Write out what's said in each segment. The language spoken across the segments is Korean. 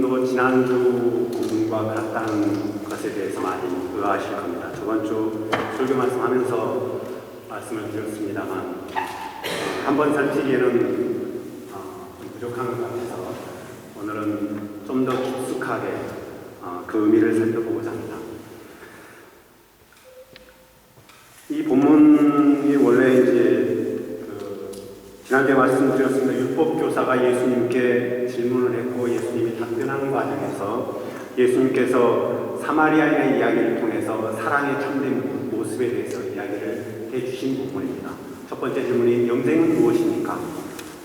여러분도 지난주 본문과 같다는 것에 대해서 많이 의아하실 겁니다. 저번 주 설교 말씀하면서 말씀을 드렸습니다만 한번 살피기에는 부족한 것 같아서 오늘은 좀 더 깊숙하게 그 의미를 살펴보고자 합니다. 이 본문이 원래 이제 지난주에 말씀드렸습니다. 율법교사가 예수님께 질문을 했고 예수님이 답변하는 과정에서 예수님께서 사마리아인의 이야기를 통해서 사랑의 참된 모습에 대해서 이야기를 해주신 부분입니다. 첫 번째 질문이 영생은 무엇입니까?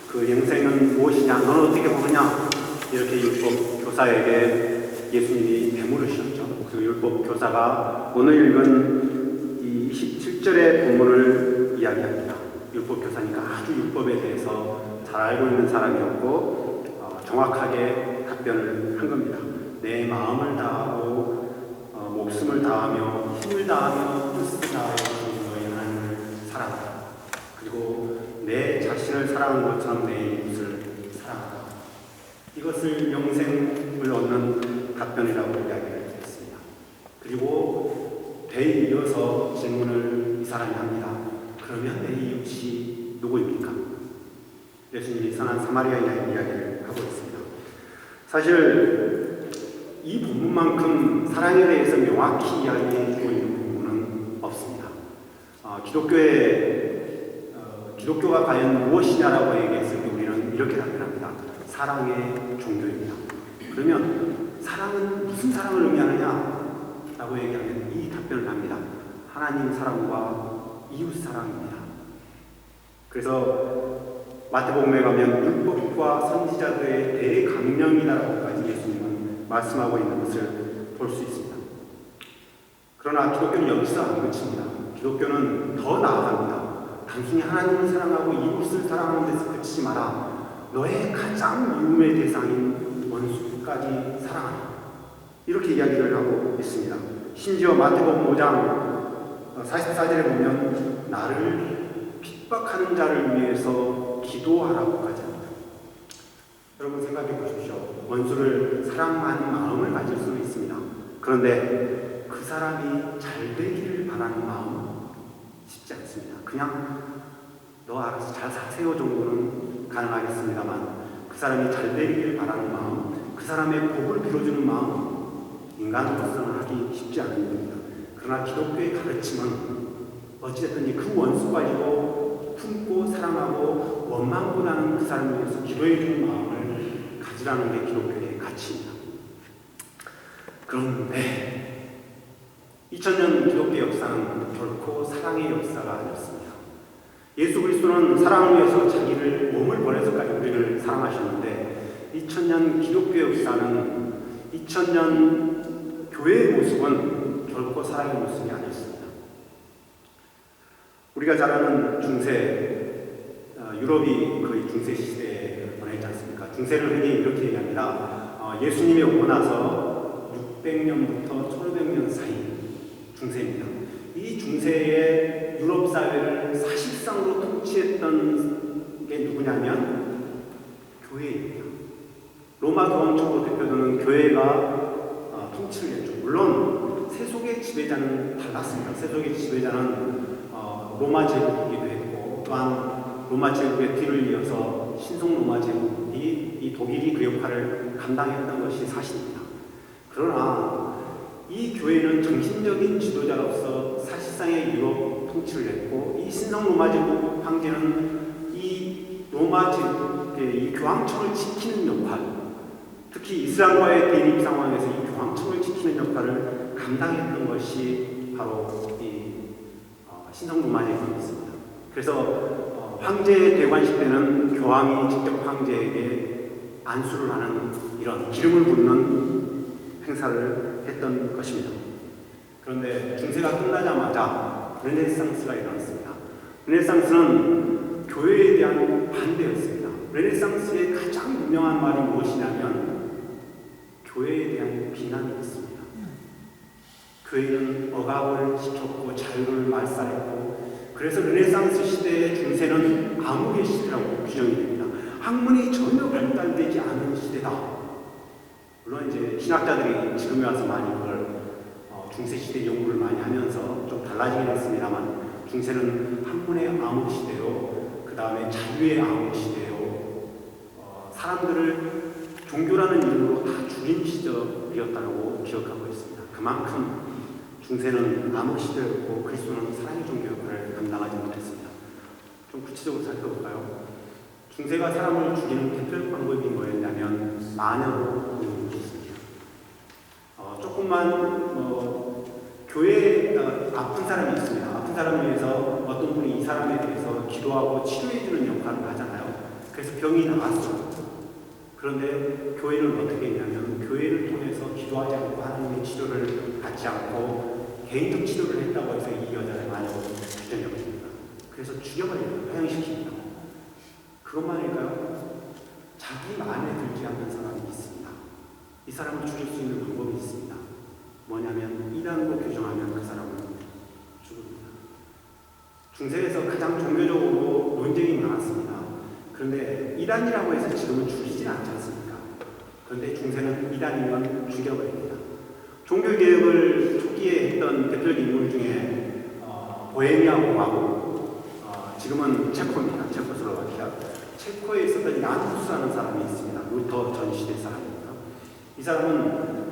그 영생은 무엇이냐? 너는 어떻게 보느냐? 이렇게 율법교사에게 예수님이 되물으셨죠. 그 율법교사가 오늘 읽은 이 27절의 본문을 이야기합니다. 율법교사니까 아주 율법에 대해서 잘 알고 있는 사람이었고 정확하게 답변을 한 겁니다. 내 마음을 다하고 목숨을 다하며 힘을 다하며 뜻을 다하여 너희 하나님을 사랑하라. 그리고 내 자신을 사랑하는 것처럼 내 이웃을 사랑하라. 이것을 영생을 얻는 답변이라고 이야기를 했습니다. 그리고 되이어서 질문을 이 사람이 합니다. 그러면 내 이웃이 누구입니까? 예수님이 선한 사마리아인의 이야기를 하고 있습니다. 사실 이 본문만큼 사랑에 대해서 명확히 이야기해주고 있는 부분은 없습니다. 기독교가 과연 무엇이냐라고 얘기했을 때 우리는 이렇게 답변합니다. 사랑의 종교입니다. 그러면 사랑은 무슨 사랑을 의미하느냐라고 얘기하면 이 답변을 합니다. 하나님 사랑과 이웃 사랑입니다. 그래서 마태복음에 가면 율법과 선지자들의 대강령이다라고까지 예수님은 말씀하고 있는 것을 볼 수 있습니다. 그러나 기독교는 여기서 안 그칩니다. 기독교는 더 나아갑니다. 단순히 하나님을 사랑하고 이웃을 사랑하는 데서 그치지 마라. 너의 가장 미움의 대상인 원수까지 사랑하라. 이렇게 이야기를 하고 있습니다. 심지어 마태복음 5장 44절에 보면 나를 핍박하는 자를 위해서 기도하라고까지 합니다. 여러분 생각해 보십시오. 원수를 사랑하는 마음을 가질 수는 있습니다. 그런데 그 사람이 잘 되기를 바라는 마음은 쉽지 않습니다. 그냥 너 알아서 잘 사세요 정도는 가능하겠습니다만 그 사람이 잘 되기를 바라는 마음, 그 사람의 복을 빌어주는 마음 인간으로서는 하기 쉽지 않은 일입니다. 그러나 기독교의 가르침은 어찌됐든 그 원수 가지고 품고 사랑하고 원망보다는 그 사람을 위해서 기도해 주는 마음을 가지라는 게 기독교의 가치입니다. 그런데 2000년 기독교 역사는 결코 사랑의 역사가 아니었습니다. 예수 그리스도는 사랑을 위해서 자기를 몸을 버려서까지 우리를 사랑하셨는데 2000년 기독교 역사는 2000년 교회의 모습은 결코 사랑의 모습이 아니었습니다. 우리가 잘 아는 중세, 유럽이 거의 중세 시대에 보냈지 않습니까? 중세를 흔히 이렇게 얘기합니다. 예수님이 오고 나서 600년부터 1500년 사이 중세입니다. 이 중세의 유럽 사회를 사실상으로 통치했던 게 누구냐면 교회입니다. 로마 교황청으로 대표되는 교회가 통치를 했죠. 물론 세속의 지배자는 달랐습니다. 세속의 지배자는 로마 제국이기도 했고 또한 로마 제국의 뒤를 이어서 신성 로마 제국이 이 독일이 그 역할을 감당했던 것이 사실입니다. 그러나 이 교회는 정신적인 지도자로서 사실상의 유럽 통치를 했고 이 신성 로마 제국 황제는 이 로마 제국의 이 교황청을 지키는 역할, 특히 이슬람과의 대립 상황에서 이 교황청을 지키는 역할을 감당했던 것이 바로 이 신성 로마 제국이었습니다. 그래서 황제 대관식 때는 교황이 직접 황제에게 안수를 하는 이런 기름을 붓는 행사를 했던 것입니다. 그런데 중세가 끝나자마자 르네상스가 일어났습니다. 르네상스는 교회에 대한 반대였습니다. 르네상스의 가장 유명한 말이 무엇이냐면 교회에 대한 비난이었습니다. 교회는 억압을 시켰고 자유를 말살했고 그래서 르네상스 시대의 중세는 암흑의 시대라고 규정이 됩니다. 학문이 전혀 발달되지 않은 시대다. 물론 이제 신학자들이 지금에 와서 많이 그걸 중세 시대 연구를 많이 하면서 좀 달라지긴 했습니다만 중세는 한문의 암흑 시대요, 그 다음에 자유의 암흑 시대요, 사람들을 종교라는 이름으로 다 죽인 시절이었다고 기억하고 있습니다. 그만큼 중세는 암흑 시대였고 그리스도는 사랑의 종교 역할을 감당하지 못했습니다. 좀 구체적으로 살펴볼까요? 중세가 사람을 죽이는 대표 방법이 뭐였냐면 마녀로 죽이는 것입니다. 조금만 교회에 아픈 사람이 있습니다. 아픈 사람을 위해서 어떤 분이 이 사람에 대해서 기도하고 치료해주는 역할을 하잖아요. 그래서 병이 나았어요. 그런데 교회는 어떻게 했냐면 교회를 통해서 기도하지 않고 하나님의 치료를 받지 않고 개인적 치료를 했다고 해서 이 여자를 마녀로 규정해버립니다. 그래서 죽여버립니다. 화형시킵니다. 그것만일까요? 자기 마음에 들지 않는 사람이 있습니다. 이 사람을 죽일 수 있는 방법이 있습니다. 뭐냐면 이단으로 규정하면 그 사람은 죽습니다. 중세에서 가장 종교적으로 논쟁이 많았습니다. 그런데 이단이라고 해서 지금은 죽이진 않지 않습니까? 그런데 중세는 이단이면 죽여버립니다. 종교개혁을 초기에 했던 대표적인 인물 중에 보헤미아 공화국, 지금은 체코입니다. 체코슬로바키아. 체코에 있었던 야누스라는 사람이 있습니다. 루터 전 시대 사람입니다. 이 사람은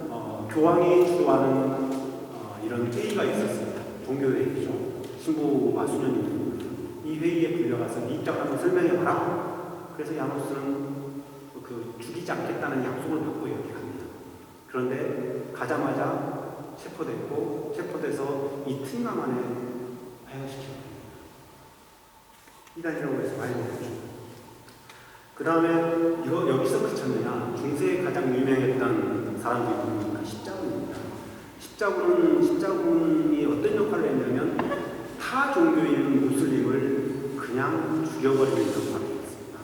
교황이 주도하는 이런 회의가 있었습니다. 종교회의죠. 신부가 수년이 되고 이 회의에 불려가서 네 입장 한번 설명해봐라. 그래서 야누스는 죽이지 않겠다는 약속을 받고 이렇게 갑니다. 그런데 가자마자 체포됐고 체포돼서 이틀만 만에 화형시킵니다. 이단이라고 해서 화형했죠. 그 다음에 여기서 그쳤느냐? 중세에 가장 유명했던 사람들이 누굽니까? 십자군입니다. 십자군이 어떤 역할을 했냐면 타 종교인 무슬림을 그냥 죽여버리는 역할을 했습니다.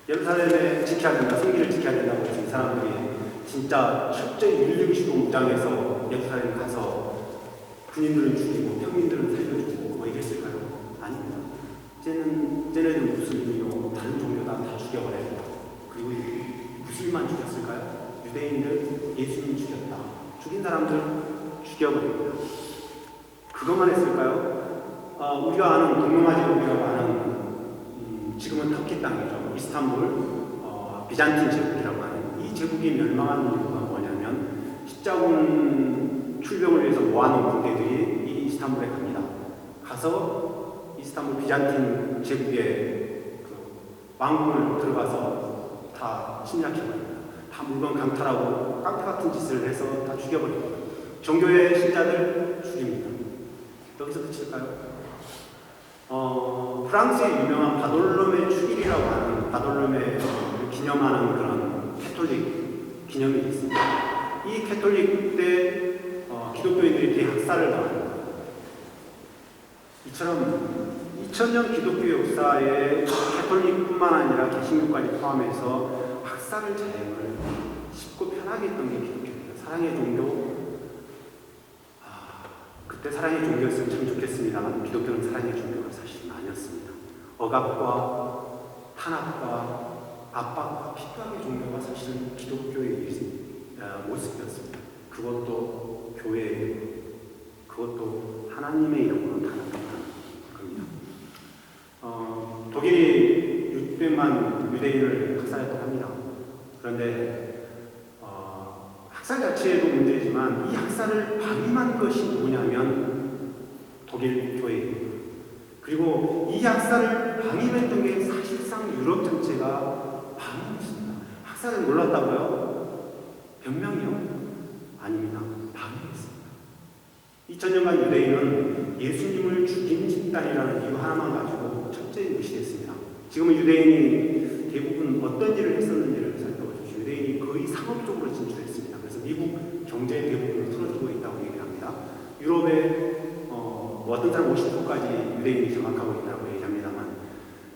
예루살렘에 지켜야 된다, 성기를 지켜야 된다고 해서 이 사람들이 진짜 철저히 윤리의식으로 무장해서 예루살렘 가서 군인들은 죽이고 평민들은 살려주고 뭐 이랬을까요? 아닙니다. 쟤네들 무슬림이요, 다른 종교다 다 죽여버려요. 그리고 무슬림만 죽였을까요? 유대인들 예수님 죽였다. 죽인 사람들 죽여버립니다. 그것만 했을까요? 우리가 아는 동로마 제국이라고 하는 지금은 터키 땅이죠. 이스탄불 비잔틴 제국이라고 하는 이 제국이 멸망한 이유가 뭐냐면 십자군 출병을 위해서 모아놓은 군대들이 이 이스탄불에 갑니다. 가서 이스탄불 비잔틴 제국의 왕궁을 들어가서 다 침략해버립니다. 다 물건 강탈하고 깡패 같은 짓을 해서 다 죽여버립니다. 종교의 신자들 죽입니다. 여기서 그칠까요? 프랑스의 유명한 바돌롬의 축일이라고 하는 바돌롬의 기념하는 그런 캐톨릭 기념일이 있습니다. 이 캐톨릭 때 기독교인들이 대학살을 당합니다. 이처럼 2000년 기독교 역사에 캐톨릭뿐만 아니라 개신교까지 포함해서 학살을 자행을 쉽고 편하게 했던 게 기독교입니다. 사랑의 종교, 그때 사랑의 종교였으면 참 좋겠습니다만 기독교는 사랑의 종교가 사실은 아니었습니다. 억압과 탄압과 압박과 핍박의 종교가 사실은 기독교의 모습이었습니다. 그것도 교회예요. 그것도 하나님의 이름으로 탄압했다는 겁니다. 독일이 600만 유대인을 학살했다고 합니다. 그런데 학살 자체에도 문제지만 이 학살을 방임한 것이 뭐냐면 독일 교회입니다. 그리고 이 학살을 방임했던 게 사실상 유럽 전체가 방임했습니다. 학살을 몰랐다고요? 변명이요? 아닙니다. 방임했습니다. 2000년간 유대인은 예수님을 죽인 집단이라는 이유 하나만 가지고 철저히 무시했습니다. 지금은 유대인이 대부분 어떤 일을 했었는지를 살펴보십시오. 유대인이 거의 상업적으로 진출했습니다. 미국 경제의 대부분을 틀어주고 있다고 얘기합니다. 유럽의 어떤 사람 50%까지 유대인이 장악하고 있다고 얘기합니다만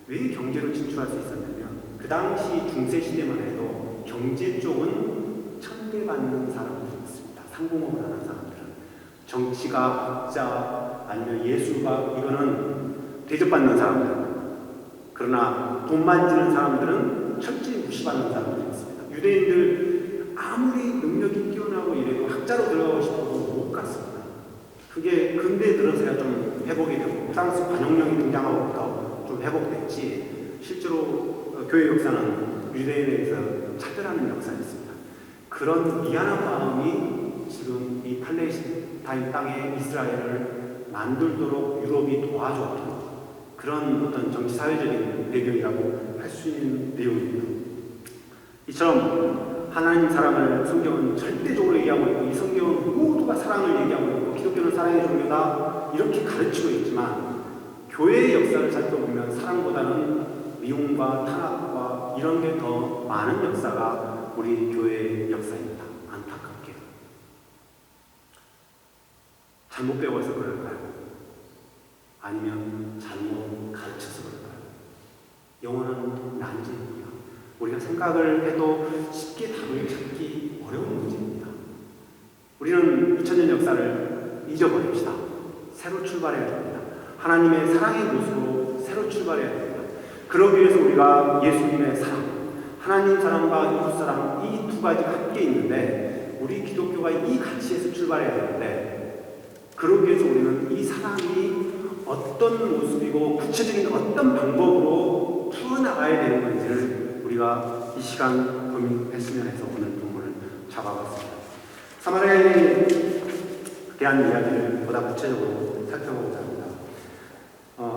왜 경제로 진출할 수 있었냐면 그 당시 중세 시대만 해도 경제 쪽은 천대받는 사람들이었습니다. 상공업을 하는 사람들은 정치가, 학자, 아니면 예술가 이거는 대접받는 사람들. 그러나 돈 만지는 사람들은 철저히 무시받는 사람들이었습니다. 유대인들 아무리 능력이 학자로 들어가고 싶어도 못 갔습니다. 그게 근대에 들어서야 좀 회복이 되고 프랑스 관용령이 등장하고부터 좀 회복됐지, 실제로 교회 역사는 유대인에 대해서 차별하는 역사였습니다. 그런 미안한 마음이 지금 이 팔레스타인 땅에 이스라엘을 만들도록 유럽이 도와줬던 그런 어떤 정치 사회적인 배경이라고 할 수 있는 내용입니다. 이처럼 하나님 사랑을 성경은 절대적으로 얘기하고 있고, 이 성경은 모두가 사랑을 얘기하고 있고, 기독교는 사랑의 종교다 이렇게 가르치고 있지만, 교회의 역사를 살펴보면 사랑보다는 미움과 탄압과 이런 게 더 많은 역사가 우리 교회의 역사입니다. 안타깝게. 잘못 배워서 그럴까요? 아니면 잘못 가르쳐서 그럴까요? 영어는 난제입니다. 우리가 생각을 해도 쉽게 답을 찾기 어려운 문제입니다. 우리는 2000년 역사를 잊어버립시다. 새로 출발해야 됩니다. 하나님의 사랑의 모습으로 새로 출발해야 됩니다. 그러기 위해서 우리가 예수님의 사랑, 하나님 사랑과 이웃 사랑, 이 두 가지가 함께 있는데, 우리 기독교가 이 가치에서 출발해야 되는데, 그러기 위해서 우리는 이 사랑이 어떤 모습이고 구체적인 어떤 방법으로 풀어나가야 되는 건지를 우리가 이 시간 고민했으면 해서 오늘 본문을 잡아봤습니다. 사마리아인에 대한 이야기를 보다 구체적으로 살펴보고자 합니다.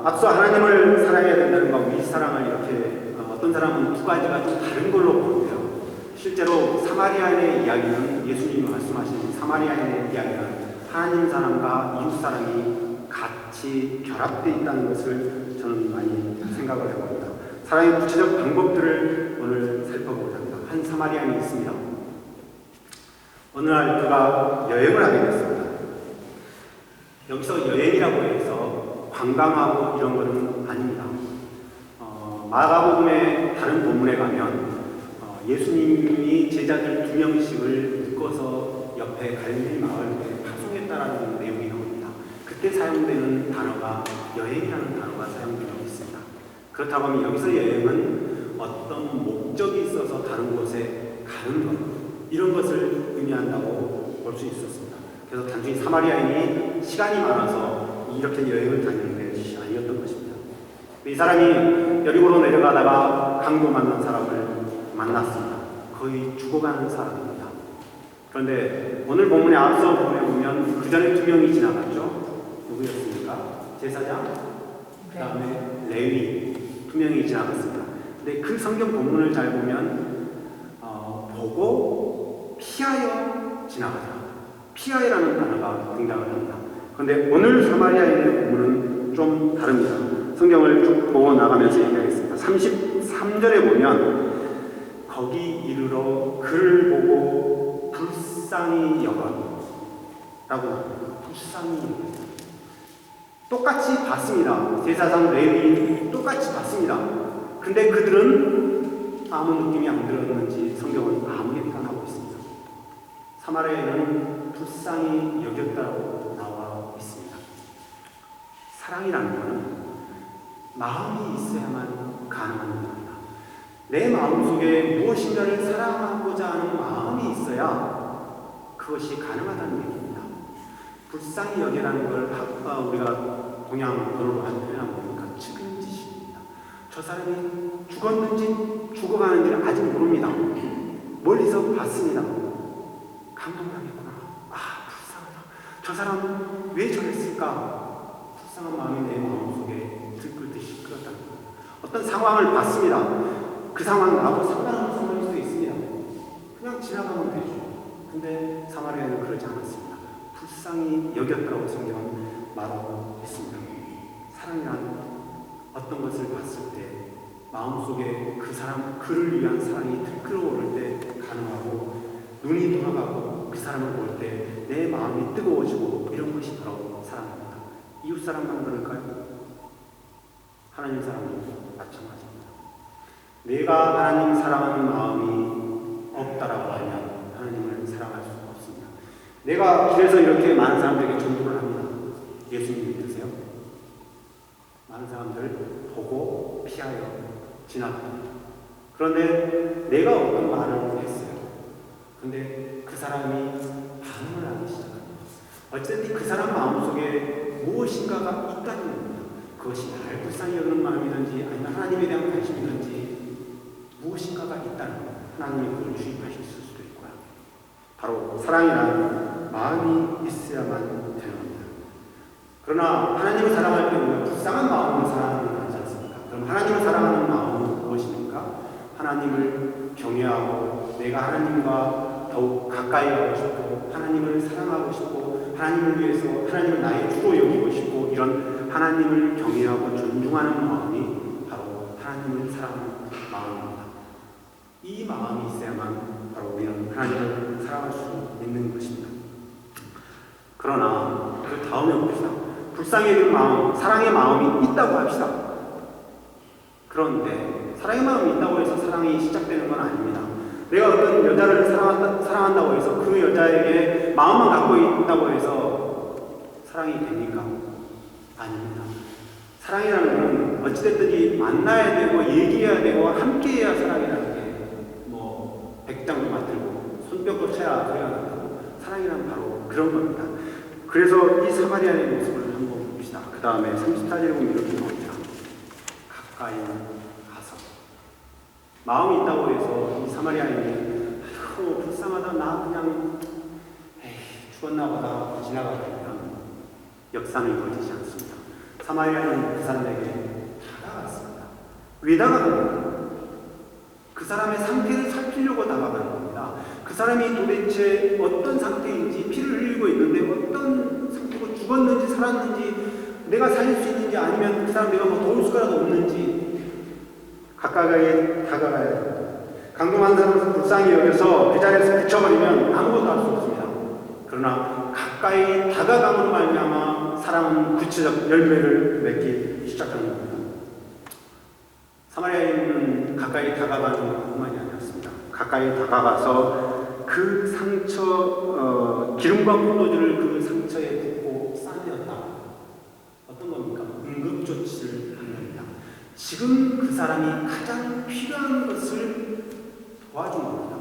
앞서 하나님을 사랑해야 된다는 것과 우리 사랑을 이렇게 어떤 사람은 두 가지가 좀 다른 걸로 보는데요. 실제로 사마리아인의 이야기는, 예수님이 말씀하신 사마리아인의 이야기는 하나님 사랑과 이웃 사랑이 같이 결합되어 있다는 것을 저는 많이 생각을 해봅니다. 사랑의 구체적 방법들을 오늘 살펴보고자 합니다. 한 사마리아인이 있습니다. 어느 날 그가 여행을 하게 됐습니다. 여기서 여행이라고 해서 관광하고 이런 것은 아닙니다. 마가복음의 다른 본문에 가면 예수님이 제자들 2명씩을 묶어서 옆에 갈릴리 마을에 파송했다라는 내용이 나옵니다. 그때 사용되는 단어가 여행이라는 단어가 사용되고 있습니다. 그렇다고 하면 여기서 여행은 어떤 목적이 있어서 다른 곳에 가는 것, 이런 것을 의미한다고 볼 수 있었습니다. 그래서 단순히 사마리아인이 시간이 많아서 이렇게 여행을 다니는 것이 아니었던 것입니다. 이 사람이 여리고로 내려가다가 강도 만난 사람을 만났습니다. 거의 죽어가는 사람입니다. 그런데 오늘 본문의 앞서 부분에 보면 그 전에 2명이 지나갔죠. 누구였습니까? 제사장, 그 다음에 레위 2명이 지나갔습니다. 근데 그 성경 본문을 잘 보면 보고 피하여 지나가자, 피하여라는 단어가 등장을 합니다. 그런데 오늘 사마리아인의 본문은 좀 다릅니다. 성경을 쭉 보고 나가면서 얘기하겠습니다. 33절에 보면 거기 이르러 그를 보고 불쌍히 여겨 라고 합니다. 불쌍히 여겨. 똑같이 봤습니다. 제사장 레위 똑같이 봤습니다. 근데 그들은 아무 느낌이 안 들었는지 성경은 아무 얘기가 나오고 있습니다. 사마리아인은 불쌍히 여겼다고 나와 있습니다. 사랑이라는 것은 마음이 있어야만 가능한 겁니다. 내 마음속에 무엇인가를 사랑하고자 하는 마음이 있어야 그것이 가능하다는 얘기입니다. 불쌍히 여기라는 걸 우리가 동양 언어로 한 표현한 거니까 측은지심입니다. 저 사람이 죽었는지 죽어가는지를 아직 모릅니다. 멀리서 봤습니다. 감동당했구나. 불쌍하다. 저 사람 왜 저랬을까? 불쌍한 마음이 내 마음속에 들끓듯이 끌었다는 거예요. 어떤 상황을 봤습니다. 그 상황 나하고 상관없는 상황일 수도 있습니다. 그냥 지나가면 되죠. 근데 사마리아는 그러지 않았습니다. 불쌍히 여겼다고 성경은 말하고 있습니다. 사랑이란 어떤 것을 봤을 때 마음속에 그 사람, 그를 위한 사랑이 들끓어오를 때 가능하고, 눈이 돌아가고 그 사람을 볼 때 내 마음이 뜨거워지고, 이런 것이 바로 사랑입니다. 이웃 사랑만 그럴까요? 하나님 사랑도 마찬가지입니다. 내가 하나님 사랑하는 마음이 없다라고 하면 하나님을 사랑할 수 없습니다. 내가 길에서 이렇게 많은 사람들에게 전도를 합니다. 예수님 믿으세요? 많은 사람들 보고 피하여 지나갑니다. 그런데 내가 어떤 말을 했어요. 근데 그 사람이 반응을 하기 시작합니다. 어쨌든 그 사람 마음속에 무엇인가가 있다는 겁니다. 그것이 나를 불쌍히 여기는 마음이든지 아니면 하나님에 대한 관심이든지 무엇인가가 있다는 것. 하나님이 그걸 주입하실 수도 있고요. 바로 사랑이라는 마음이 있어야만 되는 겁니다. 그러나 하나님을 사랑할 때 우리가 불쌍한 마음으로 사랑하는 거 아니지 않습니까? 그럼 하나님을 사랑하는 마음은 무엇입니까? 하나님을 경외하고 내가 하나님과 더욱 가까이 가고 싶고 하나님을 사랑하고 싶고 하나님을 위해서 하나님을 나의 주로 여기고 싶고 이런 하나님을 경외하고 존중하는 마음이 바로 하나님을 사랑하는 마음입니다. 이 마음이 있어야만 바로 우리는 하나님을 사랑할 수 있는 것입니다. 그러나 그 다음에 봅시다. 불쌍히 여기는 마음, 사랑의 마음이 있다고 합시다. 그런데 사랑의 마음이 있다고 해서 사랑이 시작되는 건 아닙니다. 내가 어떤 여자를 사랑한다고 해서 그 여자에게 마음만 갖고 있다고 해서 사랑이 됩니까? 아닙니다. 사랑이라는 것은 어찌됐든지 만나야 되고 얘기해야 되고 함께해야 사랑이라는 게 뭐 백장도 만들고 손뼉도 쳐야 소리가 난다고 사랑이란 바로 그런 겁니다. 그래서 이 사마리아의 모습을 한번 봅시다. 그 다음에 34절에 보면 이렇게 나옵니다. 가까이 가서 마음이 있다고 해서 이 사마리아인이 아이고 불쌍하다 나 그냥 죽었나 보다 지나가면 역사는 이루어지지 않습니다. 사마리아인은 그 사람에게 다가갔습니다. 왜 다가갑니까? 그 사람의 상태를 살피려고 다가가는 겁니다. 그 사람이 도대체 어떤 상태인지 피를 흘리고 있는데 어떤 상태고 죽었는지 살았는지 내가 살릴 수 있는지 아니면 그 사람 내가 뭐 도울 수가라도 없는지 가까이 다가가야 됩니다. 강동한 사람을 불쌍히 여겨서 그 자리에서 그쳐버리면 아무것도 할 수 없습니다. 그러나 가까이 다가감으로 말미암아 사람은 구체적 열매를 맺기 시작하는 겁니다. 사마리아인은 가까이 다가가는 것뿐만이 아니었습니다. 가까이 다가가서 그 상처, 기름과 포도주를 그 상처에 붓고 싸매었다. 어떤 겁니까? 응급조치를 한 겁니다. 지금 그 사람이 가장 필요한 것을 도와준 겁니다.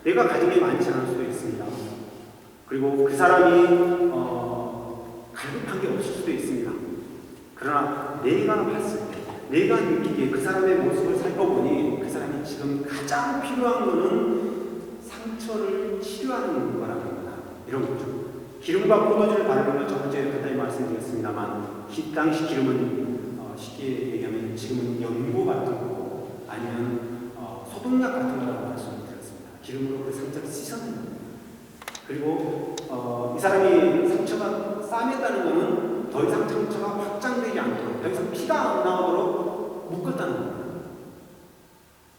내가 가진 게 많지 않을 수도 있습니다. 그리고 그 사람이 갈급한 게 없을 수도 있습니다. 그러나 내가 봤을 때, 내가 느끼기에 그 사람의 모습을 살펴보니 그 사람이 지금 가장 필요한 것은 상처를 치료하는 거라는 겁니다. 이런 거죠. 기름과 포도주를 바르는 것 첫 번째 간단히 말씀드렸습니다만 이 당시 기름은 쉽게 얘기하면 지금은 연고 같은 거고 아니면 소독약 같은 거라고 말씀드렸습니다. 기름으로 그 상처를 씻어내는 겁니다. 그리고 이 사람이 상처가 싸맸다는 것은 더 이상 상처가 확장되지 않도록 더 이상 피가 안 나오도록 묶었다는 겁니다.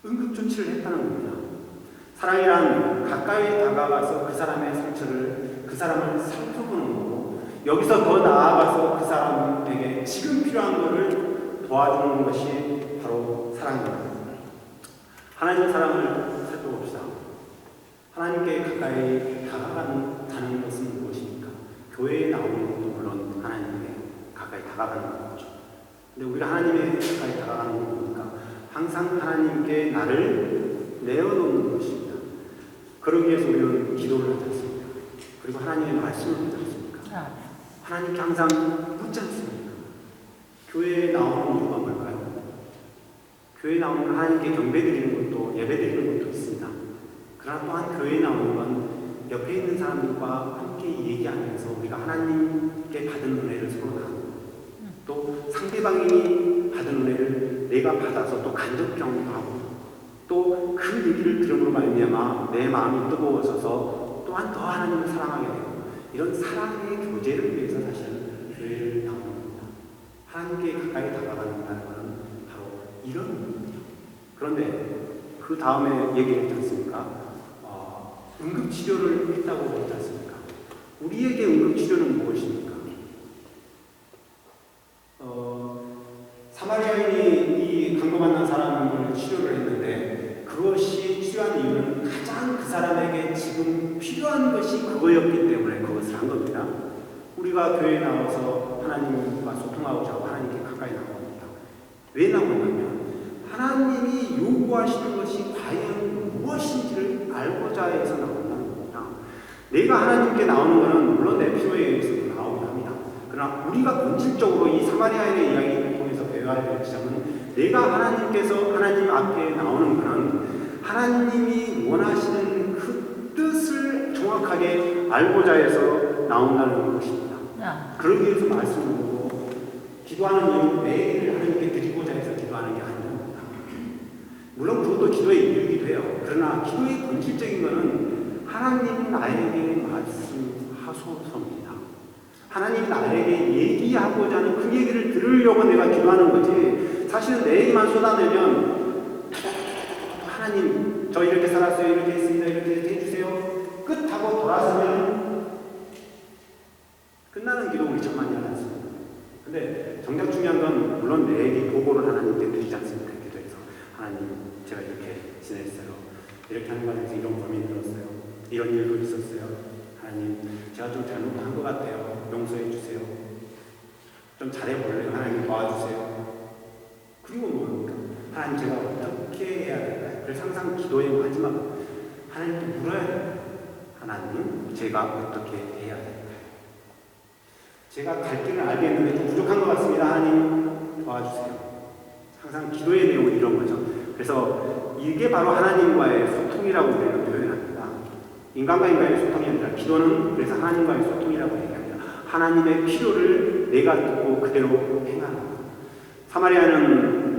응급조치를 했다는 겁니다. 사랑이란 가까이 다가가서 그 사람의 상처를 그 사람을 살펴보는 거고 여기서 더 나아가서 그 사람에게 지금 필요한 것을 도와주는 것이 바로 사랑입니다. 하나님의 사랑을 살펴봅시다. 하나님께 가까이 다가가는 것은 무엇입니까? 교회에 나오는 것도 물론 하나님께 가까이 다가가는 거죠. 근데 우리가 하나님에 가까이 다가가는 건 뭡니까? 항상 하나님께 나를 내어놓는 것입니다. 그러기 위해서 우리는 기도를 하지 않습니까? 그리고 하나님의 말씀을 하지 않습니까? 하나님께 항상 묻지 않습니까? 교회에 나오는 이유가 뭘까요? 교회에 나오는 하나님께 경배드리는 것도 예배드리는 것도 있습니다. 그러나 또한 교회에 나오는 건 옆에 있는 사람들과 함께 얘기하면서 우리가 하나님께 받은 은혜를 서로 나누고 또 상대방이 받은 은혜를 내가 받아서 또 간접 경험하고 또 그 얘기를 들음으로 말미암아 내 마음이 뜨거워져서 또한 더 하나님을 사랑하게 되고 이런 사랑의 교제를 위해서 사실 교회를 나오는 겁니다. 하나님께 가까이 다가가는 것은 바로 이런 의미입니다. 그런데 그 다음에 얘기를 했지 않습니까? 응급치료를 했다고 했지 않습니까? 우리에게 응급치료는 무엇입니까? 사마리아인이 이 강도 만난 사람을 치료를 했는데 그것이 치료한 이유는 가장 그 사람에게 지금 필요한 것이 그거였기 때문에 그것을 한 겁니다. 우리가 교회에 나와서 하나님과 소통하고자 하고 하나님께 가까이 나옵니다. 왜 나오냐면 하나님이 요구하시는 것이 과연 무엇인지를 알고자 해서 나온다는 겁니다. 내가 하나님께 나오는 것은 물론 내 필요에 의해서 나오긴 합니다. 그러나 우리가 본질적으로 이 사마리아인의 이야기를 통해서 배워야 될 지점은 내가 하나님 앞에 나오는 것은 하나님이 원하시는 그 뜻을 정확하게 알고자 해서 나온다는 것입니다. 그러기 위해서 말씀을 보고 기도하는 이유 매일 하나님께 드리고자 해서 기도하는 게 아닙니다. 물론 그것도 기도의 이유이기도 해요. 그러나 기도의 본질적인 것은 하나님 나에게 말씀하소서입니다. 하나님 나에게 얘기하고자 하는 그 얘기를 들으려고 내가 기도하는 거지, 사실은 내 얘기만 쏟아내면 하나님 저 이렇게 살았어요, 이렇게 했습니다, 이렇게 해주세요 끝하고 돌아서면 끝나는 기도 우리 천만이 하지 않습니다. 근데 정작 중요한 건 물론 내 얘기 보고를 하나님께 드리지 않습니까? 기도해서 하나님 제가 이렇게 지냈어요, 이렇게 하는 과정에서 이런 고민이 들었어요, 이런 일도 있었어요, 하나님 제가 좀 잘못한 것 같아요, 용서해 주세요, 좀 잘해볼래요, 하나님 도와주세요. 그리고 뭐 하나님 제가 어떻게 해야 될까요? 그래서 항상 기도의 마지막 하나님께 물어야 돼요. 하나님 제가 어떻게 해야 될까요? 제가 갈 길을 알겠는데 좀 부족한 것 같습니다, 하나님 도와주세요. 항상 기도의 내용은 이런 거죠. 그래서 이게 바로 하나님과의 소통이라고 우리는 표현합니다. 인간과 인간의 소통이 아니라 기도는 그래서 하나님과의 소통이라고 얘기합니다. 하나님의 필요를 내가 듣고 그대로 행하는 것. 사마리아는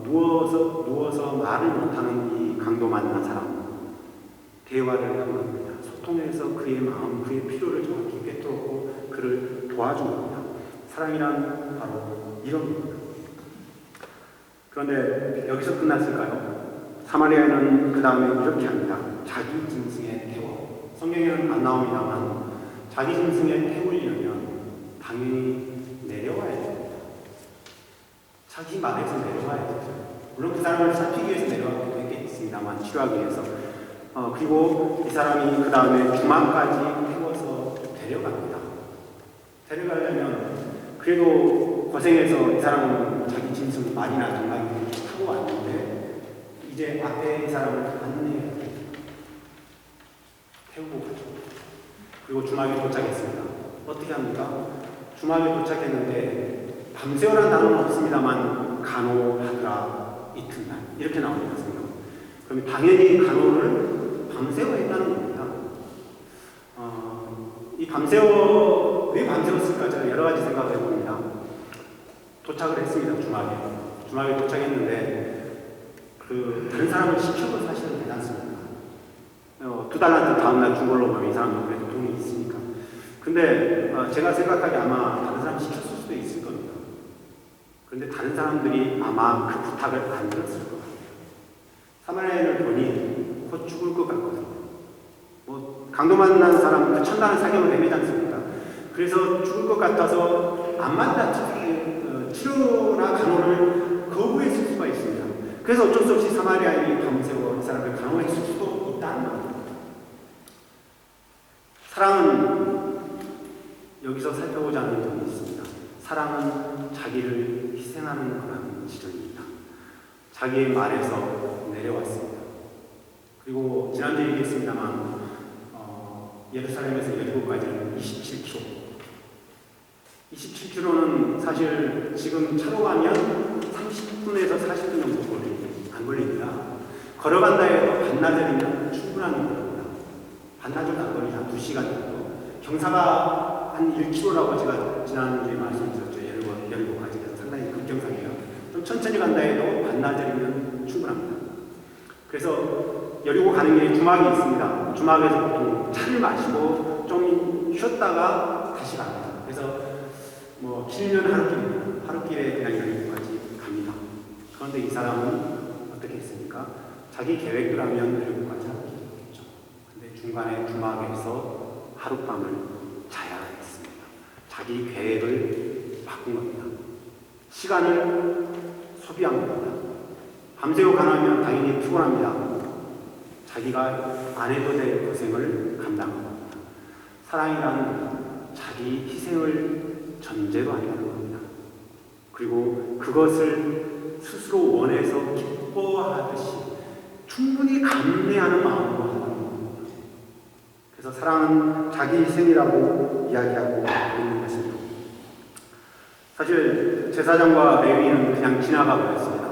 누워서 말을 못하는 이 강도 만난 사람 대화를 한 겁니다. 소통해서 그의 마음, 그의 필요를 정확히 꿰뚫었고 그를 도와준 겁니다. 사랑이란 바로 이런 겁니다. 그런데 여기서 끝났을까요? 사마리아인은 그 다음에 이렇게 합니다. 자기 짐승에 태워. 성경에는 안 나옵니다만 자기 짐승에 태우려면 당연히 내려와야 됩니다. 자기 말에서 내려와야 되죠. 물론 그 사람을 살피기 위해서 내려가기도 했겠습니다만 치료하기 위해서. 그리고 이 사람이 그 다음에 주막까지 태워서 데려갑니다. 데려가려면 그래도 고생해서 이 사람은 자기 짐승 말이나 장갑을 타고 왔는데 이제 앞에 이 사람을 안내해야 됩니다. 태우고 가죠. 그리고 주막에 도착했습니다. 어떻게 합니까? 주막에 도착했는데 밤새워라는 단어는 없습니다만 간호하더라 이튿날 이렇게 나옵니다. 그럼 당연히 간호를 밤새워 했다는 겁니다. 이 밤새워 왜 밤새웠을까 제가 여러 가지 생각을 해봅니다. 도착을 했습니다. 주막에 도착했는데 다른 사람을 시켜도 사실은 괜찮습니다. 2달란트 다음날 준 걸로 보면 이 사람도 그래도 돈이 있으니까. 근데 제가 생각하기에 아마 다른 사람 시켰을 수도 있을 겁니다. 그런데 다른 사람들이 아마 그 부탁을 안 들었을 것 같아요. 사마리아인을 보니 곧 죽을 것 같거든요. 강도 만난 사람, 그 천당을 사경을 내미지 않습니까? 그래서 죽을 것 같아서 안 맞다 치료나 간호를 거부했을 수가 있습니다. 그래서 어쩔 수 없이 사마리아인이 밤새워 이 사람을 간호했을 수도 있다는 겁니다. 사랑은 여기서 살펴보자 하는 점이 있습니다. 사랑은 자기를 희생하는 그런 지점입니다. 자기의 말에서 내려왔습니다. 그리고 지난주에 얘기했습니다만 예루살렘에서 여리고까지는 27km. 27km는 사실 지금 차로 가면 30분에서 40분 정도 안 걸립니다. 걸어간다 해도 반나절이면 충분한 겁니다. 반나절도 안 걸리죠. 한 2시간 정도. 경사가 한 1km라고 제가 지난주에 말씀드렸죠. 여리고까지. 그래서 상당히 급경사예요. 좀 천천히 간다 해도 반나절이면 충분합니다. 그래서 여리고 가는 길에 주막이 있습니다. 주막에서 보통 차를 마시고 좀 쉬었다가 다시 갑니다. 그래서 길면 하루길입니다. 하루길에 그냥 여리고까지 갑니다. 그런데 이 사람은 어떻게 했습니까? 자기 계획대로라면 여리고까지 하루길이겠죠. 근데 중간에 주막에서 하룻밤을 자야 했습니다. 자기 계획을 바꾼 겁니다. 시간을 소비한 겁니다. 밤새고 가면 당연히 피곤합니다. 자기가 안 해도 될 고생을 감당한 겁니다. 사랑이란 자기 희생을 전제로 한다는 겁니다. 그리고 그것을 스스로 원해서 기뻐하듯이 충분히 감내하는 마음으로 한다는 겁니다. 그래서 사랑은 자기 희생이라고 이야기하고 있는 것입니다. 사실 제사장과 레위인은 그냥 지나가 버렸습니다.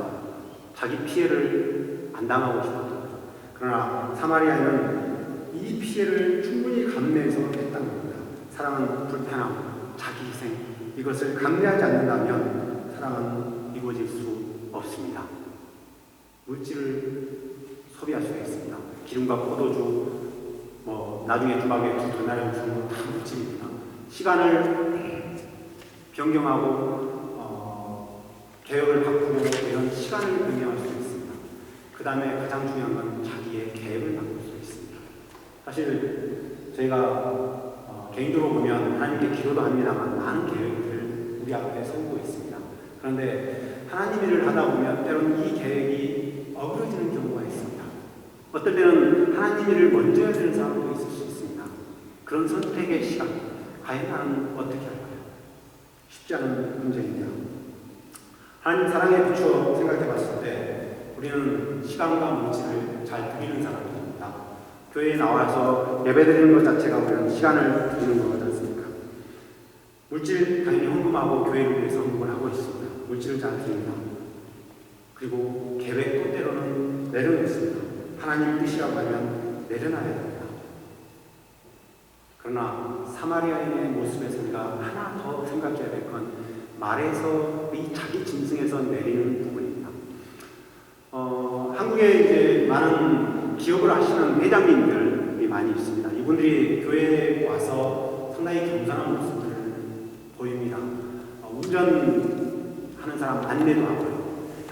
자기 피해를 안 당하고 싶었던 거죠. 그러나 사마리아인은 이 피해를 충분히 감내해서 했다는 겁니다. 사랑은 불편함, 자기 희생, 이것을 감내하지 않는다면 사랑은 이루어질 수 없습니다. 물질을 소비할 수가 있습니다. 기름과 포도주, 나중에 주방에 두 도나리를 주는 건 다 물질입니다. 시간을 변경하고 계획을 바꾸고 이런 시간을 변경할 수 있습니다. 그 다음에 가장 중요한 건 자기의 계획을 바꿀 수 있습니다. 사실 저희가 개인적으로 보면 하나님께 기도도 합니다만 많은 계획을 우리 앞에 세우고 있습니다. 그런데 하나님 일을 하다 보면 때로는 이 계획이 어그러지는 경우가 있습니다. 어떨 때는 하나님 일을 먼저 해야 되는 사람도 있을 수 있습니다. 그런 선택의 시간, 과연 나는 어떻게 할까요? 쉽지 않은 문제입니다. 하나님 사랑에 비추어 생각해 봤을 때 우리는 시간과 물질을 잘 드리는 사람입니다. 교회에 나와서 예배드리는 것 자체가 우리는 시간을 드리는 거지 않습니까? 물질 당연히 헌금하고 교회를 위해서 헌금을 하고 있습니다. 물질을 잘 드립니다. 그리고 계획도 때로는 내려놓습니다. 하나님 뜻이라고 하면 내려놔야 됩니다. 그러나 사마리아인의 모습에서 우리가 하나 더 생각해야 될 건 말에서 이 자기 짐승에서 내리는 부분입니다. 한국에 이제 많은 기업을 하시는 회장님들이 많이 있습니다. 이분들이 교회에 와서 상당히 겸손한 모습을 보입니다. 운전하는 사람 안내도 하고요.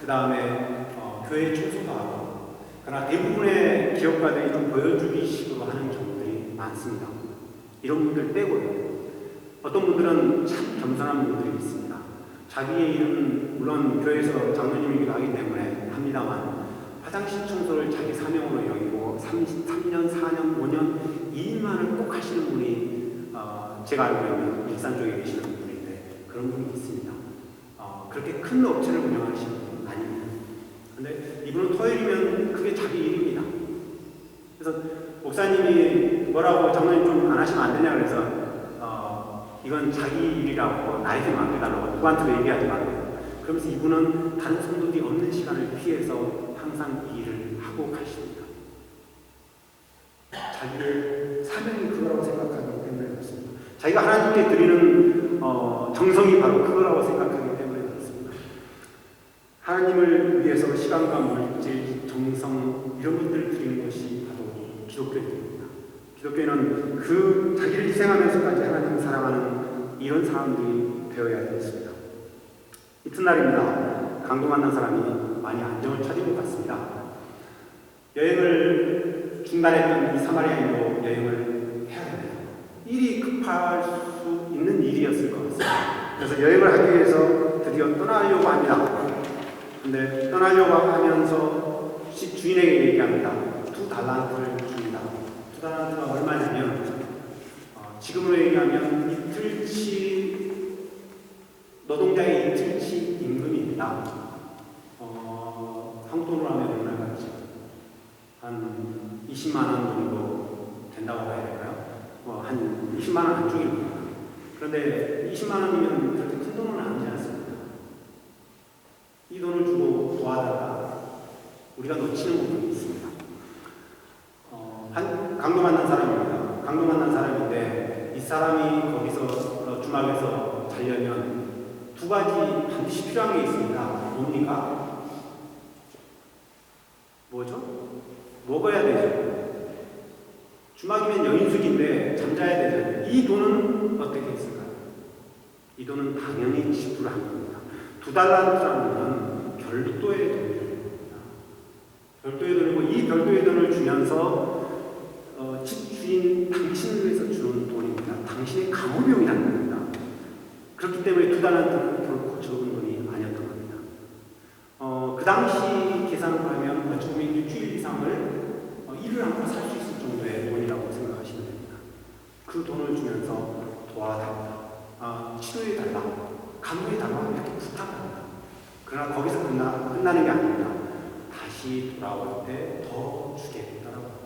그 다음에 교회 청소도 하고. 그러나 대부분의 기업가들이 좀 보여주기 식으로 하는 경우들이 많습니다. 이런 분들 빼고요. 어떤 분들은 참 겸손한 분들이 있습니다. 자기의 일은 물론 교회에서 장로님이기도 하기 때문에 합니다만 화장실 청소를 자기 사명으로 여기고 3년, 4년, 5년 이 일만을 꼭 하시는 분이 제가 알고 있는 일산 쪽에 계시는 분인데 그런 분이 있습니다. 그렇게 큰 업체를 운영하시는 분은 아닙니다. 근데 이분은 토요일이면 그게 자기 일입니다. 그래서 목사님이 뭐라고 장로님 좀 안 하시면 안 되냐 그래서 이건 자기 일이라고 나에게 맡겨달라고 누구한테도 얘기하지 말고 그러면서 이분은 다른 성도들이 없는 시간을 피해서 항상 이 일을 하고 가십니다. 자기의 사명이 그거라고 생각하기 때문에 그렇습니다. 자기가 하나님께 드리는 정성이 바로 그거라고 생각하기 때문에 그렇습니다. 하나님을 위해서 시간과 물질, 정성 이런 것들을 드리는 것이 바로 기독교입니다. 기독교는 그 자기를 희생하면서까지 하나님을 사랑하는 이런 사람들이 되어야 되겠습니다. 이튿날입니다. 강도 만난 사람이 많이 안정을 찾은 것 같습니다. 여행을 중단했던 이 사마리아인도 여행을 해야 됩니다. 일이 급할 수 있는 일이었을 것 같습니다. 그래서 여행을 하기 위해서 드디어 떠나려고 합니다. 근데 떠나려고 하면서 주인에게 얘기합니다. 2달란트를 줍니다. 2달란트가 얼마냐면 지금으로 얘기하면 이틀치 노동자의 이틀치 임금입니다. 한국 돈으로 하면 얼마 같죠? 한 20만 원 정도 된다고 봐야 될까요? 한 20만 원 안쪽일 겁니다. 그런데 20만 원이면 그렇게 큰 돈은 아니지 않습니까? 이 돈을 주고 도와다가 우리가 놓치는 부분이 있습니다. 한 강도 만난 사람입니다. 강도 만난 사람인데 이 사람이 거기서 주막에서 자려면 두 가지 반드시 필요한 게 있습니다. 뭡니까? 뭐죠? 먹어야 되죠. 주막이면 여인숙인데 잠자야 되죠. 이 돈은 어떻게 했을까요? 이 돈은 당연히 지불한 겁니다. 2달란트라는 건 별도의 돈입니다. 별도의 돈이고 이 별도의 돈을 주면서 집주인 당신을 위해서 주는 돈입니다. 당신의 감호병이라는 겁니다. 그렇기 때문에 2달란트는 결코 적은 돈이 아니었던 겁니다. 그 당시 계산으로 하면 어찌 보면 일주일 이상을 일을 하고 살 수 있을 정도의 돈이라고 생각하시면 됩니다. 그 돈을 주면서 도와달라, 치료해달라, 감호해달라 이렇게 부탁합니다. 그러나 거기서 끝나는 게 아닙니다. 다시 돌아올 때 더 주겠다라고 합니다.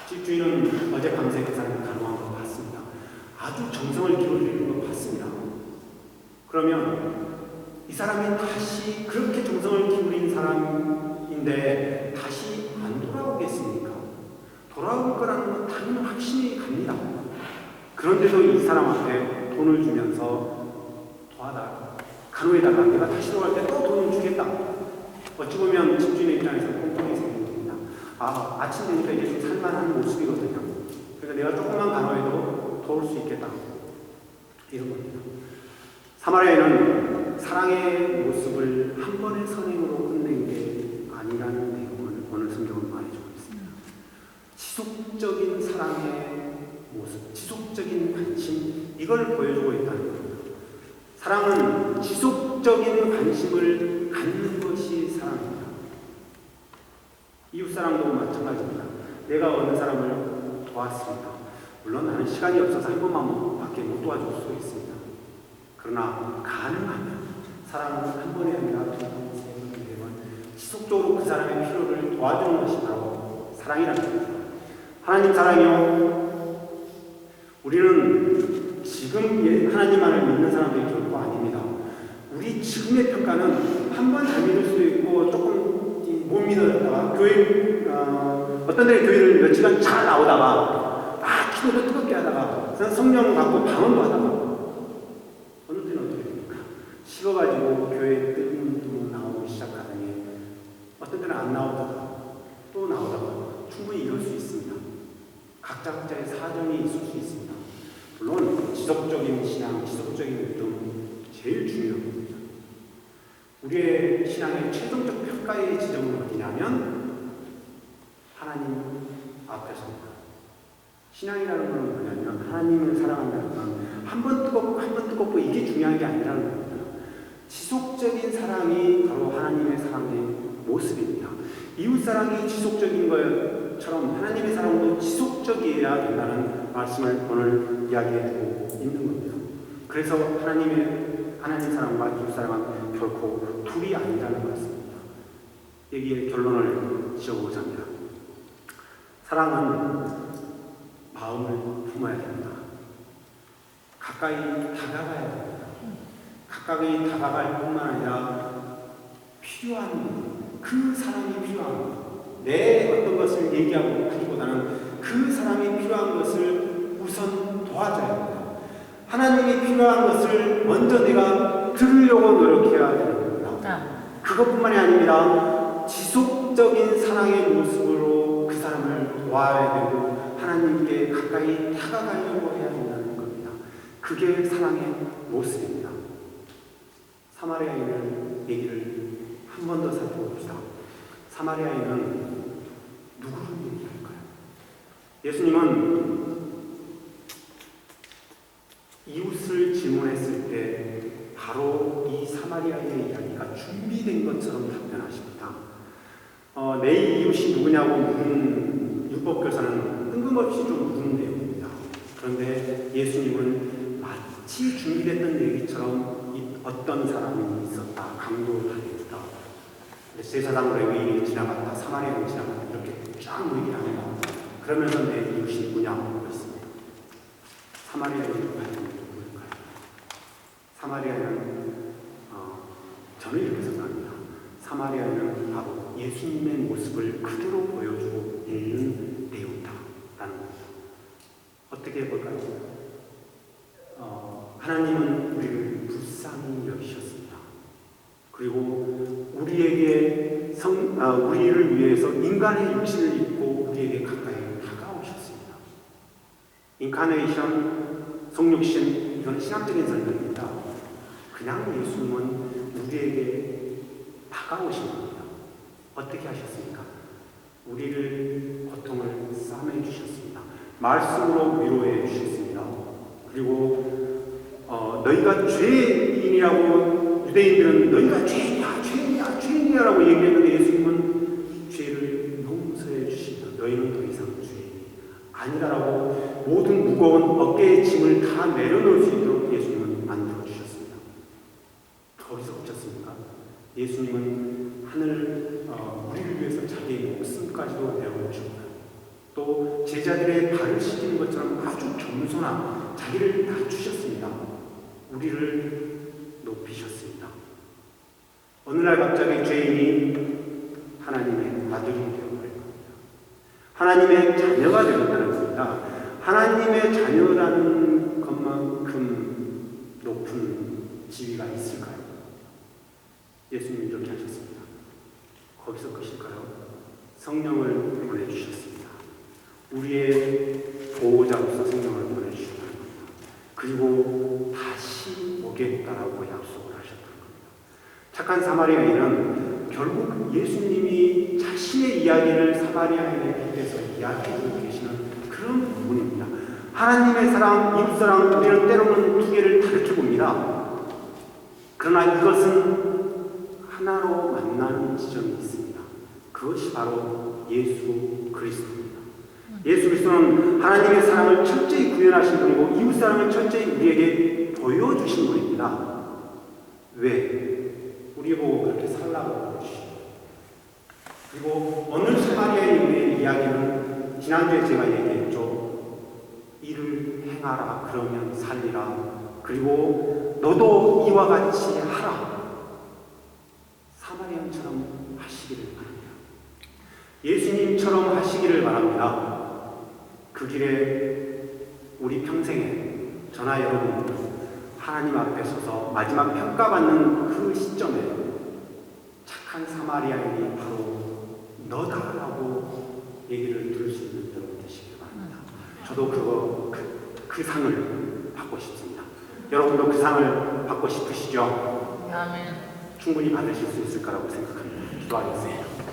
집주인은 어젯밤새 그 사람이 간호한 거 봤습니다. 아주 정성을 기울이는 거 봤습니다. 그러면 이 사람이 다시 그렇게 정성을 기울인 사람인데 다시 안 돌아오겠습니까? 돌아올 거라는 건 당연히 확신이 갑니다. 그런데도 이 사람 앞에 돈을 주면서 도와달라. 간호에다가 내가 다시 돌아갈 때 또 돈을 주겠다. 어찌 보면 집주인의 입장에서 꼼꼼히 생각합니다. 아침 되니까 이제 좀 살만한 모습이거든요. 그러니까 내가 조금만 간호해도 도울 수 있겠다. 이런 겁니다. 사마리아인은 사랑의 모습을 한 번의 선행으로 끝낸 게 아니라는 내용을 오늘 성경은 말해주고 있습니다. 지속적인 사랑의 모습, 지속적인 관심, 이걸 보여주고 있다는 겁니다. 사랑은 지속적인 관심을 갖는 것이 사랑입니다. 이웃사랑도 마찬가지입니다. 내가 어느 사람을 도왔습니다. 물론 나는 시간이 없어서 한 번만 밖에 못 도와줄 수 있습니다. 그러나 가능하면 사랑은 한 번이 아니라 두 번, 세 번, 네 번 지속적으로 그 사람의 필요를 도와주는 것이 바로 사랑이라는 겁니다. 하나님 사랑이요. 우리는 지금 하나님만을 믿는 사람들이 결코 아닙니다. 우리 지금의 평가는 한 번 잘 믿을 수도 있고 조금 못 믿었다가 어떤 데는 교회를 몇 시간 잘 나오다가 기도도 뜨겁게 하다가 성령 받고 방언도 하다가 어느 때는 어떻게 됩니까? 식어가지고 교회에 뜨문뜨문 나오기 시작하더니 어떤 때는 안 나오다가 또 나오다가 충분히 이럴 수 있습니다. 각자의 사정이 있을 수 있습니다. 물론 지속적인 신앙, 지속적인 믿음 제일 중요합니다. 우리의 신앙의 최종적 평가의 지점은 어디냐면 하나님 앞에서입니다. 신앙이라는 것은 뭐냐면 하나님을 사랑한다는 건 한 번 뜨겁고 이게 중요한 게 아니라는 겁니다. 지속적인 사랑이 바로 하나님의 사랑의 모습입니다. 이웃사랑이 지속적인 것처럼 하나님의 사랑도 지속적이어야 된다는 말씀을 오늘 이야기해드리고 있는 겁니다. 그래서 하나님 사랑과 이웃사랑은 결코 둘이 아니라는 것입니다. 여기에 결론을 지어보고자 합니다. 사랑은 마음을 품어야 됩니다. 가까이 다가가야 됩니다. 가까이 다가갈 뿐만 아니라 그 사람이 필요한 내 어떤 것을 얘기하고 하기보다는 그 사람이 필요한 것을 우선 도와줘야 합니다. 하나님이 필요한 것을 먼저 내가 들으려고 노력해야 되는 겁니다. 그것뿐만이 아닙니다. 지속적인 사랑의 모습으로 그 사람을 도와야 되고 하나님께 가까이 다가가려고 해야 된다는 겁니다. 그게 사랑의 모습입니다. 사마리아인의 얘기를 한 번 더 살펴봅시다. 사마리아인은 누구를 얘기할까요? 예수님은 이웃을 질문했을 때 바로 이 사마리아인의 이야기가 준비된 것처럼 답변하십니다. 내 이웃이 누구냐고 묻는 율법교사는 뜬금없이 좀 묻는 내용입니다. 그런데 예수님은 마치 준비됐던 얘기처럼 어떤 사람이 있었다, 강도하였다. 제사장으로 의인이 지나갔다, 사마리아인이 지나갔다 이렇게 쫙 얘기를 합니다. 그러면서 내 이웃이 누구냐고 묻고 있습니다. 사마리아인이 누구일까요? 사마리아인은 저는 이렇게 생각합니다. 사마리아인은 바로 예수님의 모습을 그대로 보여주고 있는 내용이다라는 겁니다. 어떻게 해볼까요? 하나님은 우리를 불쌍히 여기셨습니다. 그리고 우리를 위해서 인간의 육신을 입고 우리에게 가까이 다가오셨습니다. 인카네이션, 성육신, 이건 신학적인 설명입니다. 그냥 예수님은 우리에게 다가오신 겁니다. 어떻게 하셨습니까? 우리를 고통을 싸매 주셨습니다. 말씀으로 위로해 주셨습니다. 그리고 너희가 죄인이라고 유대인들은 너희가 죄인이야라고 얘기했는데 예수님은 죄를 용서해 주십니다. 너희는 더 이상 죄인이 아니다라고 모든 무거운 어깨의 짐을 다 내려놓을 수 있도록 예수님은 만들어 주셨습니다. 거기서 어쩌습니까? 예수님은 우리를 위해서 자기의 목숨까지도 내어주셨다. 또 제자들의 발을 씻기는 것처럼 아주 겸손한 자기를 낮추셨습니다. 우리를 높이셨습니다. 어느 날 갑자기 죄인이 하나님의 아들이 되어버린 겁니다. 하나님의 자녀가 되었다는 겁니다. 하나님의 자녀라는 것만큼 높은 지위가 있을까요? 예수님이 이렇게 하셨습니다. 거기서 끝일까요? 성령을 보내주셨습니다. 우리의 보호자로서 성령을 보내주셨다는 겁니다. 그리고 다시 오겠다라고 약속을 하셨다는 겁니다. 착한 사마리아인은 결국 예수님이 자신의 이야기를 사마리아인에 빗대서 이야기하고 계시는 그런 부분입니다. 하나님의 사랑, 이웃 사랑, 우리는 때로는 두 개를 다르게 봅니다. 그러나 이것은 하나로 만나는 지점이 있습니다. 그것이 바로 예수 그리스도입니다. 예수 그리스도는 하나님의 사랑을 철저히 구현하신 분이고 이웃 사랑을 철저히 우리에게 보여주신 분입니다. 왜? 우리 보고 그렇게 살라고 해주시죠. 그리고 어느 사마리아인의 이야기는 지난주에 제가 얘기했죠. 이를 행하라 그러면 살리라. 그리고 너도 이와 같이 하라. 사마리아인처럼 하시기를 바랍니다. 예수님처럼 하시기를 바랍니다. 그 길에 우리 평생에 저나 여러분 하나님 앞에 서서 마지막 평가받는 그 시점에 착한 사마리아인이 바로 너다라고 얘기를 들을 수 있는 여러분 되시길 바랍니다. 저도 그 상을 받고 싶습니다. 여러분도 그 상을 받고 싶으시죠? 아멘. 충분히 받으실 수 있을 거라고 생각합니다. 기도하겠습니다.